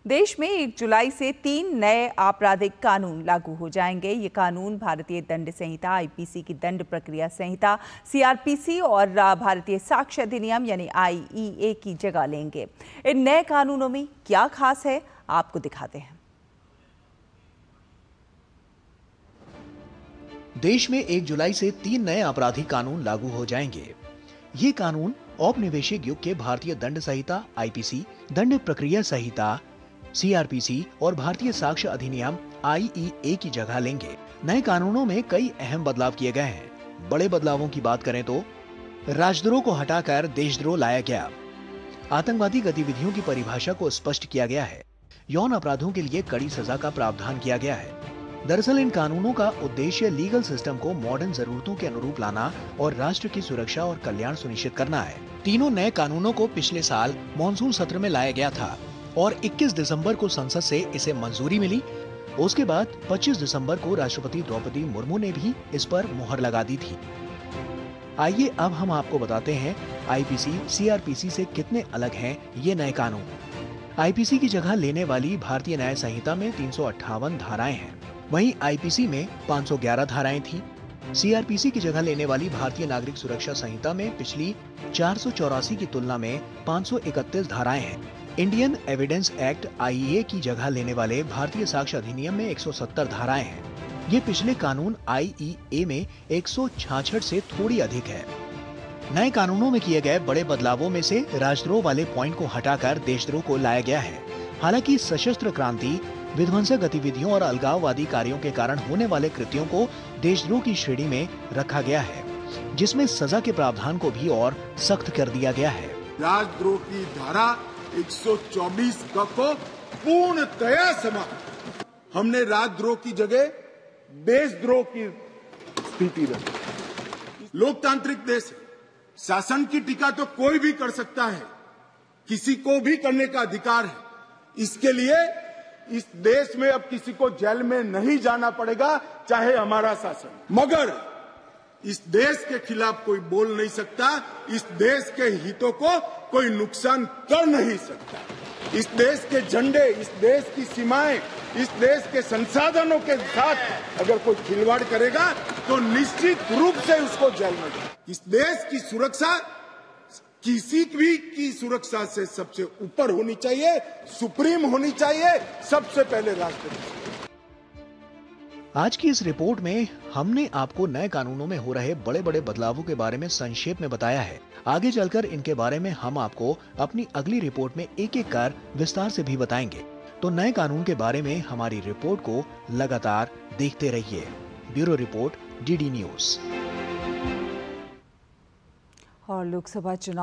देश में 1 जुलाई से 3 नए आपराधिक कानून लागू हो जाएंगे। ये कानून भारतीय दंड संहिता, आईपीसी की दंड प्रक्रिया संहिता, सीआरपीसी और भारतीय साक्ष्य अधिनियम यानी आईईए की जगह लेंगे। इन नए कानूनों में क्या खास है, आपको दिखाते हैं। देश में 1 जुलाई से 3 नए आपराधिक कानून लागू हो जाएंगे। ये कानून औपनिवेशिक युग के भारतीय दंड संहिता, आईपीसी, दंड प्रक्रिया संहिता, सीआरपीसी और भारतीय साक्ष्य अधिनियम आईईए की जगह लेंगे। नए कानूनों में कई अहम बदलाव किए गए हैं। बड़े बदलावों की बात करें तो राजद्रोह को हटाकर देशद्रोह लाया गया। आतंकवादी गतिविधियों की परिभाषा को स्पष्ट किया गया है। यौन अपराधों के लिए कड़ी सजा का प्रावधान किया गया है। दरअसल इन कानूनों का उद्देश्य लीगल सिस्टम को मॉडर्न जरूरतों के अनुरूप लाना और राष्ट्र की सुरक्षा और कल्याण सुनिश्चित करना है। तीनों नए कानूनों को पिछले साल मॉनसून सत्र में लाया गया था और 21 दिसंबर को संसद से इसे मंजूरी मिली। उसके बाद 25 दिसंबर को राष्ट्रपति द्रौपदी मुर्मू ने भी इस पर मुहर लगा दी थी। आइए अब हम आपको बताते हैं आईपीसी सीआरपीसी से कितने अलग हैं ये नए कानून। आईपीसी की जगह लेने वाली भारतीय न्याय संहिता में 358 धाराएं हैं। वहीं आईपीसी में 511 धाराएं थी। सीआरपीसी की जगह लेने वाली भारतीय नागरिक सुरक्षा संहिता में पिछली 484 की तुलना में 531 धाराएं हैं। इंडियन एविडेंस एक्ट आईईए की जगह लेने वाले भारतीय साक्ष्य अधिनियम में 170 धाराएं हैं। ये पिछले कानून आईईए में 166 से थोड़ी अधिक है। नए कानूनों में किए गए बड़े बदलावों में से राजद्रोह वाले पॉइंट को हटाकर देशद्रोह को लाया गया है। हालांकि सशस्त्र क्रांति, विध्वंसक गतिविधियों और अलगाववादी कार्यों के कारण होने वाले कृत्यों को देशद्रोह की श्रेणी में रखा गया है, जिसमें सजा के प्रावधान को भी और सख्त कर दिया गया है। राजद्रोह की धारा 124 को पूर्णतया समाप्त। हमने राजद्रोह की जगह देशद्रोह की स्थिति रखी। लोकतांत्रिक देश है, शासन की टीका तो कोई भी कर सकता है, किसी को भी करने का अधिकार है। इसके लिए इस देश में अब किसी को जेल में नहीं जाना पड़ेगा, चाहे हमारा शासन। मगर इस देश के खिलाफ कोई बोल नहीं सकता, इस देश के हितों को कोई नुकसान कर नहीं सकता। इस देश के झंडे, इस देश की सीमाएं, इस देश के संसाधनों के साथ अगर कोई खिलवाड़ करेगा तो निश्चित रूप से उसको जेल में जाए। इस देश की सुरक्षा किसी भी की सुरक्षा से सबसे ऊपर होनी चाहिए, सुप्रीम होनी चाहिए, सबसे पहले राष्ट्रपति। आज की इस रिपोर्ट में हमने आपको नए कानूनों में हो रहे बड़े बड़े बदलावों के बारे में संक्षेप में बताया है। आगे चलकर इनके बारे में हम आपको अपनी अगली रिपोर्ट में एक एक कर विस्तार से भी बताएंगे। तो नए कानून के बारे में हमारी रिपोर्ट को लगातार देखते रहिए। Bureau report, DD news. और लोकसभा चुनाव